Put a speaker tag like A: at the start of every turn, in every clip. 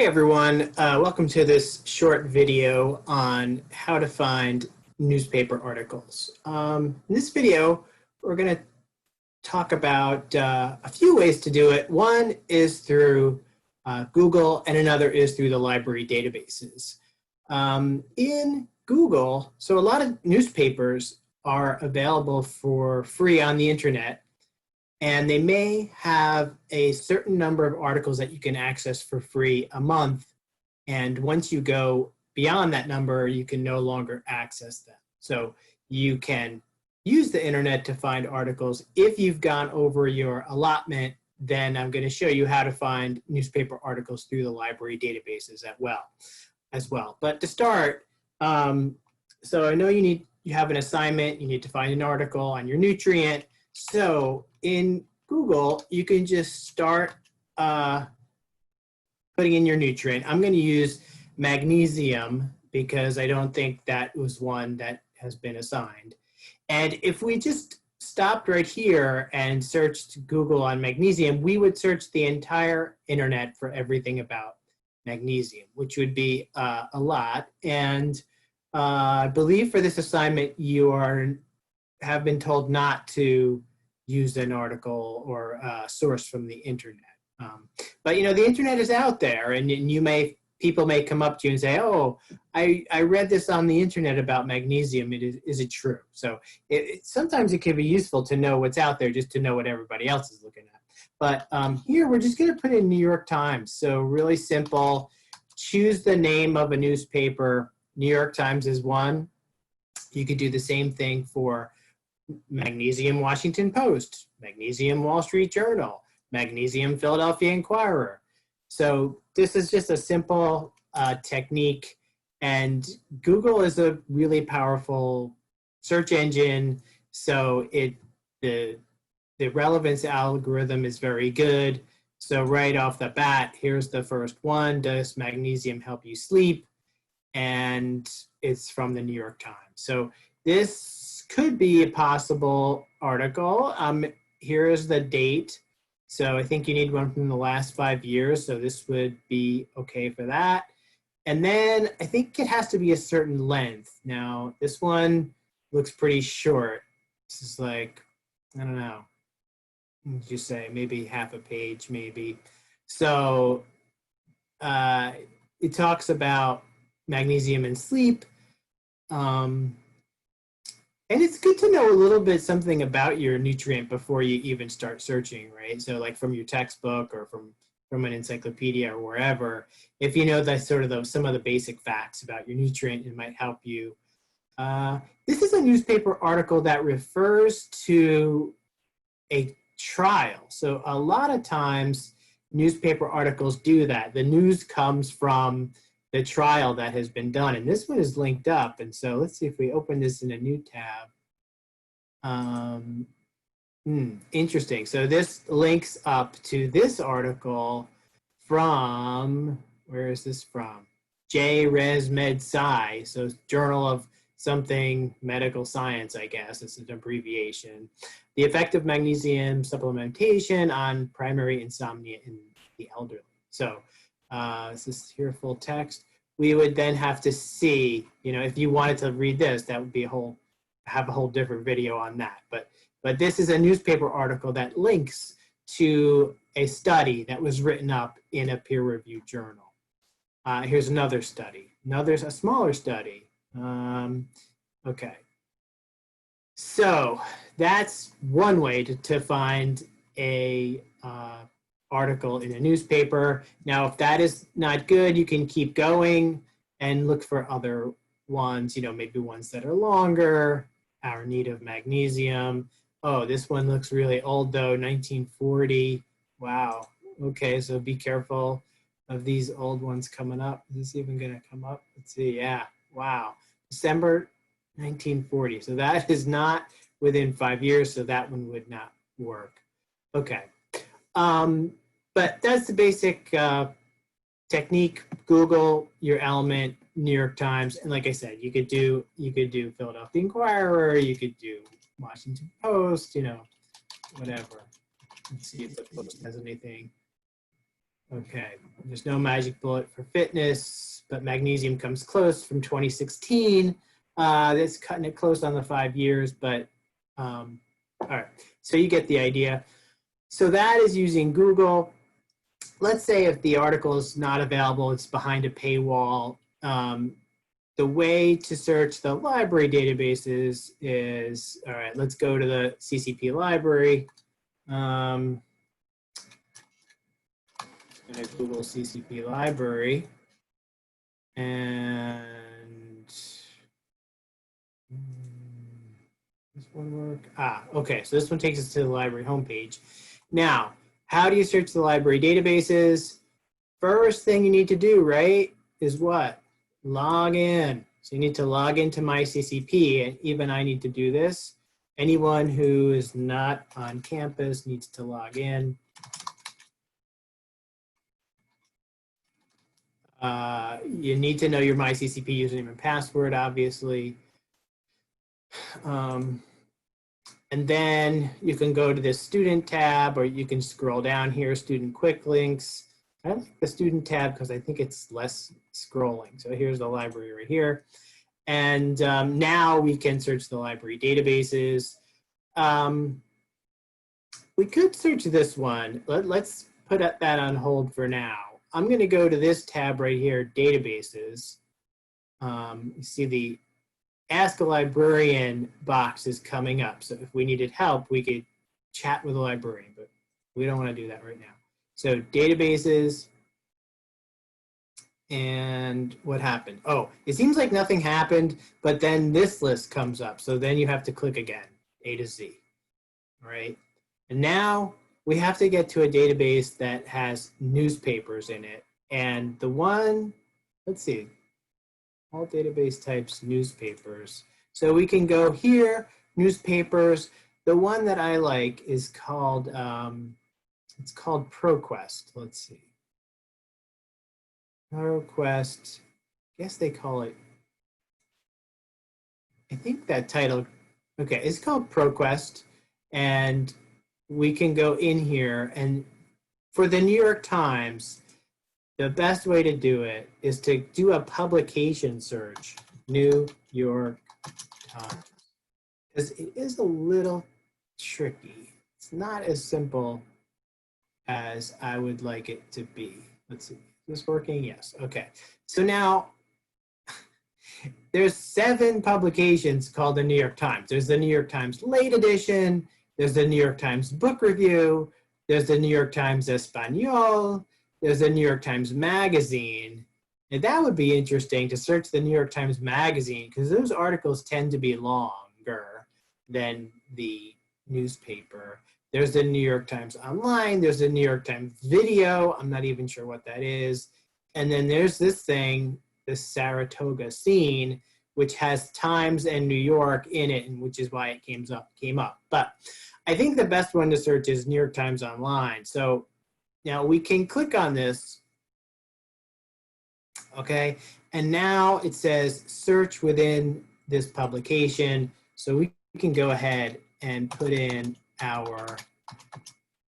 A: Hey everyone, welcome to this short video on how to find newspaper articles. In this video, we're going to talk about a few ways to do it. One is through Google and another is through the library databases. In Google, so a lot of newspapers are available for free on the internet, and they may have a certain number of articles that you can access for free a month. And once you go beyond that number, you can no longer access them. So you can use the internet to find articles. If you've gone over your allotment, then I'm going to show you how to find newspaper articles through the library databases as well. But to start, so I know you have an assignment, you need to find an article on your nutrient. So in Google, you can just start putting in your nutrient. I'm going to use magnesium because I don't think that was one that has been assigned. And if we just stopped right here and searched Google on magnesium, we would search the entire internet for everything about magnesium, which would be a lot. And I believe for this assignment, you have been told not to use an article or a source from the internet. But you know, the internet is out there, and people may come up to you and say, oh, I read this on the internet about magnesium. Is it true? So sometimes it can be useful to know what's out there, just to know what everybody else is looking at. But here we're just going to put in New York Times. So really simple. Choose the name of a newspaper. New York Times is one. You could do the same thing for Magnesium Washington Post, Magnesium Wall Street Journal, Magnesium Philadelphia Inquirer. So this is just a simple technique, and Google is a really powerful search engine. So the relevance algorithm is very good. So right off the bat, here's the first one. Does magnesium help you sleep? And it's from the New York Times. So this could be a possible article. Here is the date. So I think you need one from the last 5 years. So this would be okay for that. And then I think it has to be a certain length. Now this one looks pretty short. This is like, I don't know, what would you say, maybe half a page, maybe. So it talks about magnesium and sleep. And it's good to know a little bit something about your nutrient before you even start searching, right? So like from your textbook or from an encyclopedia or wherever, if you know that some of the basic facts about your nutrient, it might help you. This is a newspaper article that refers to a trial. So a lot of times newspaper articles do that. The news comes from the trial that has been done. And this one is linked up. And so let's see if we open this in a new tab. Interesting. So this links up to this article from, where is this from? JResMedSci. So Journal of something medical science, I guess. It's an abbreviation. The effect of magnesium supplementation on primary insomnia in the elderly. So this is here full text. We would then have to see, you know, if you wanted to read this, that would be have a whole different video on that. But this is a newspaper article that links to a study that was written up in a peer-reviewed journal. Here's another study. A smaller study. Okay. So that's one way to find a article in a newspaper. Now, if that is not good, you can keep going and look for other ones, you know, maybe ones that are longer. Our Need of Magnesium. Oh, this one looks really old though, 1940. Wow. Okay, so be careful of these old ones coming up. Is this even gonna come up? Let's see, yeah, wow. December 1940, so that is not within 5 years, so that one would not work. Okay. But that's the basic technique. Google your element, New York Times, and like I said, you could do Philadelphia Inquirer, you could do Washington Post, you know, whatever. Let's see if the Post has anything. Okay, there's no magic bullet for fitness, but magnesium comes close from 2016. That's cutting it close on the 5 years, but all right, so you get the idea. So that is using Google. Let's say if the article is not available, it's behind a paywall. The way to search the library databases is, all right, let's go to the CCP library. I'm going to Google CCP library. And this one work? Okay, so this one takes us to the library homepage. Now, how do you search the library databases? First thing you need to do, right, is what? Log in. So you need to log into MyCCP, and even I need to do this. Anyone who is not on campus needs to log in. You need to know your MyCCP username and password, obviously. And then you can go to this student tab, or you can scroll down here, student quick links. I like the student tab because I think it's less scrolling. So here's the library right here. And now we can search the library databases. We could search this one. Let's put that on hold for now. I'm going to go to this tab right here, databases. You see the Ask a Librarian box is coming up. So if we needed help, we could chat with a librarian, but we don't want to do that right now. So databases, and what happened? Oh, it seems like nothing happened, but then this list comes up. So then you have to click again, A to Z, all right? And now we have to get to a database that has newspapers in it. And the one, let's see, all database types, newspapers. So we can go here, newspapers. The one that I like is called, it's called ProQuest. Let's see. ProQuest, I guess they call it, I think that title, okay, it's called ProQuest. And we can go in here, and for the New York Times, the best way to do it is to do a publication search, New York Times, because it is a little tricky. It's not as simple as I would like it to be. Let's see, is this working? Yes, okay. So now, there's 7 publications called the New York Times. There's the New York Times Late Edition, there's the New York Times Book Review, there's the New York Times Espanol, there's the New York Times Magazine. And that would be interesting to search the New York Times Magazine, because those articles tend to be longer than the newspaper. There's the New York Times Online, there's the New York Times Video, I'm not even sure what that is. And then there's this thing, the Saratoga Scene, which has Times and New York in it, and which is why it came up. But I think the best one to search is New York Times Online. So now we can click on this, okay? And now it says search within this publication. So we can go ahead and put in our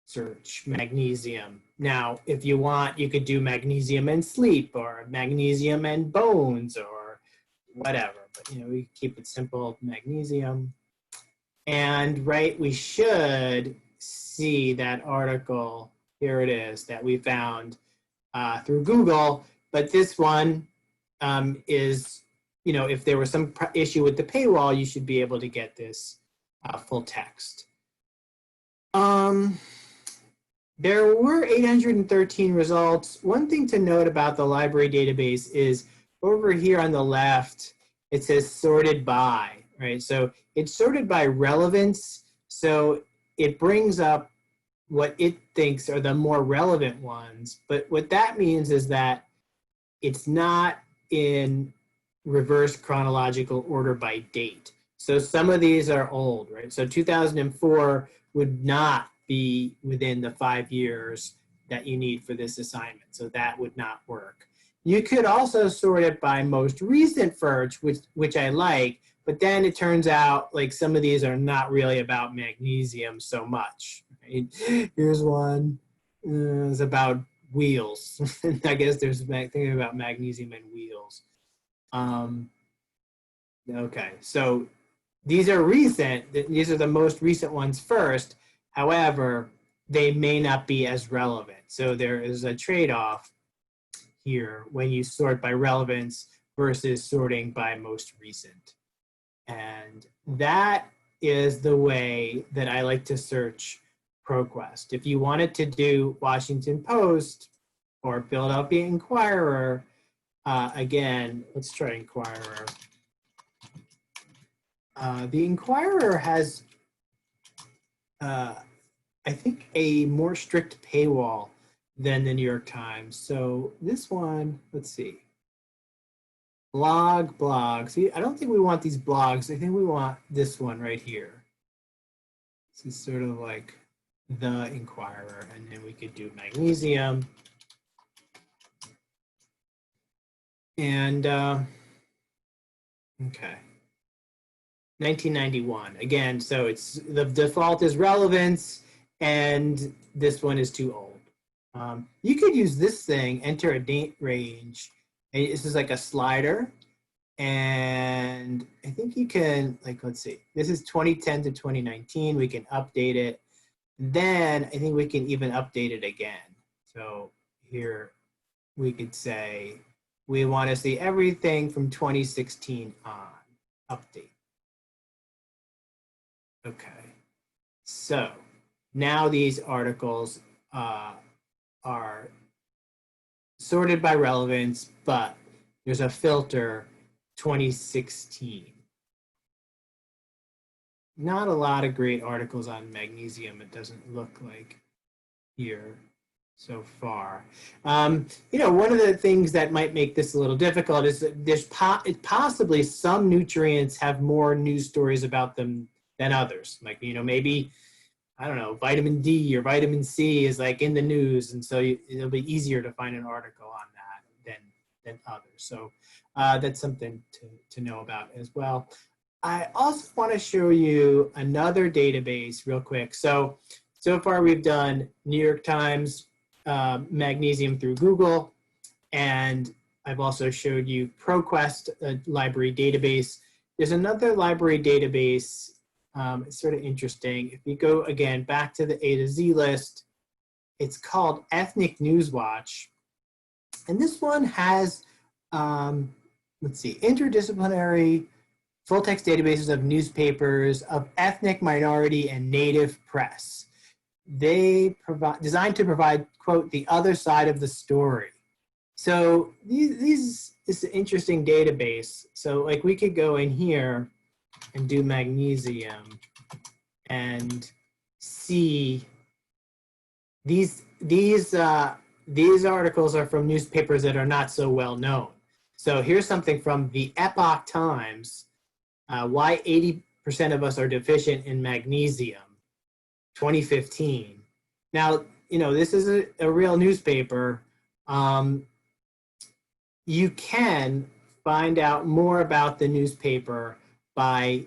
A: search, magnesium. Now, if you want, you could do magnesium and sleep, or magnesium and bones, or whatever. But you know, we keep it simple, magnesium. And right, we should see that article, here it is, that we found through Google. But this one is, you know, if there was some issue with the paywall, you should be able to get this full text. There were 813 results. One thing to note about the library database is over here on the left, it says sorted by, right? So it's sorted by relevance. So it brings up what it thinks are the more relevant ones. But what that means is that it's not in reverse chronological order by date. So some of these are old, right? So 2004 would not be within the 5 years that you need for this assignment. So that would not work. You could also sort it by most recent first, which I like, but then it turns out like some of these are not really about magnesium so much. Right? Here's one, it's about wheels. I guess there's thinking about magnesium and wheels. Okay, so these are recent. These are the most recent ones first. However, they may not be as relevant. So there is a trade-off here when you sort by relevance versus sorting by most recent. And that is the way that I like to search ProQuest. If you wanted to do Washington Post or Philadelphia Inquirer, again, let's try Inquirer. The Inquirer has, I think, a more strict paywall than the New York Times. So this one, let's see. Blog. See, I don't think we want these blogs. I think we want this one right here. This is sort of like the Inquirer, and then we could do magnesium. And okay, 1991. Again, so it's the default is relevance, and this one is too old. You could use this thing, enter a date range. And this is like a slider. And I think you can, like, let's see, this is 2010 to 2019. We can update it. Then I think we can even update it again. So here we could say, we want to see everything from 2016 on, update. Okay, so now these articles are sorted by relevance, but there's a filter 2016. Not a lot of great articles on magnesium, it doesn't look like here so far. You know, one of the things that might make this a little difficult is that there's possibly some nutrients have more news stories about them than others. Like, you know, maybe, I don't know, vitamin D or vitamin C is like in the news, and so it'll be easier to find an article on that than others. So that's something to know about as well. I also want to show you another database real quick. So far we've done New York Times, magnesium through Google, and I've also showed you ProQuest, a library database. There's another library database. It's sort of interesting. If you go again back to the A to Z list, it's called Ethnic News Watch. And this one has, let's see, interdisciplinary full text databases of newspapers of ethnic, minority, and native press. They provide, designed to provide, quote, the other side of the story. So these is an interesting database. So like we could go in here and do magnesium and see these articles are from newspapers that are not so well known. So here's something from the Epoch Times, why 80% of us are deficient in magnesium, 2015. Now, you know, this is a real newspaper. You can find out more about the newspaper by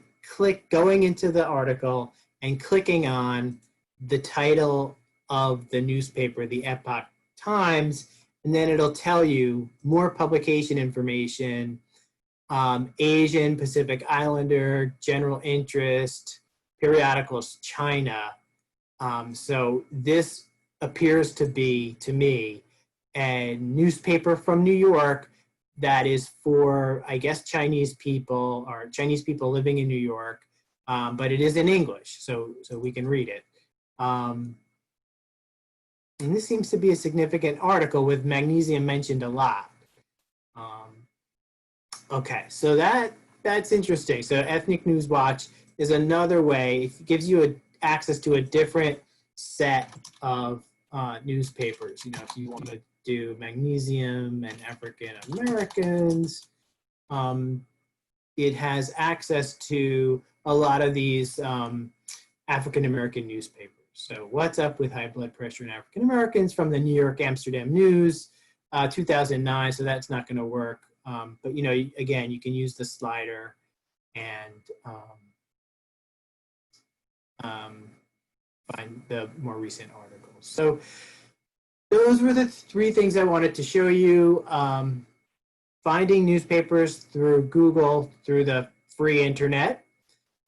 A: going into the article and clicking on the title of the newspaper, the Epoch Times, and then it'll tell you more publication information, Asian, Pacific Islander, general interest, periodicals, China. So this appears to be, to me, a newspaper from New York that is for, I guess, Chinese people or Chinese people living in New York, but it is in English, so we can read it. And this seems to be a significant article with magnesium mentioned a lot. Okay, so that's interesting. So Ethnic News Watch is another way. It gives you access to a different set of newspapers. You know, if you want to do magnesium and African Americans, it has access to a lot of these African American newspapers. So what's up with high blood pressure in African Americans from the New York Amsterdam News, 2009, so that's not going to work. But, you know, again, you can use the slider and find the more recent articles. So those were the three things I wanted to show you. Finding newspapers through Google, through the free internet,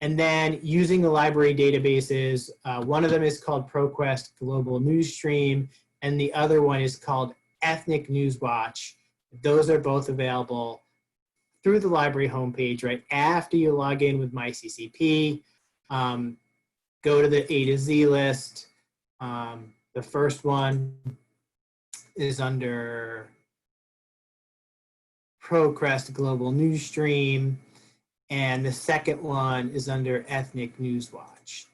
A: and then using the library databases. One of them is called ProQuest Global News Stream, and the other one is called Ethnic News Watch. Those are both available through the library homepage right after you log in with MyCCP. Go to the A to Z list. The first one is under ProQuest Global News Stream, and the second one is under Ethnic News Watch,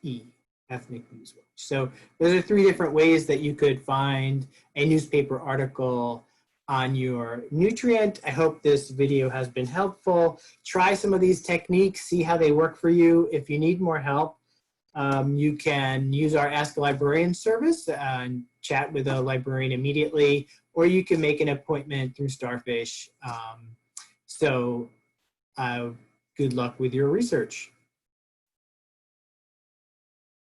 A: Ethnic News Watch. So those are three different ways that you could find a newspaper article on your nutrient. I hope this video has been helpful. Try some of these techniques, see how they work for you. If you need more help, you can use our Ask a Librarian service and chat with a librarian immediately, or you can make an appointment through Starfish. Good luck with your research.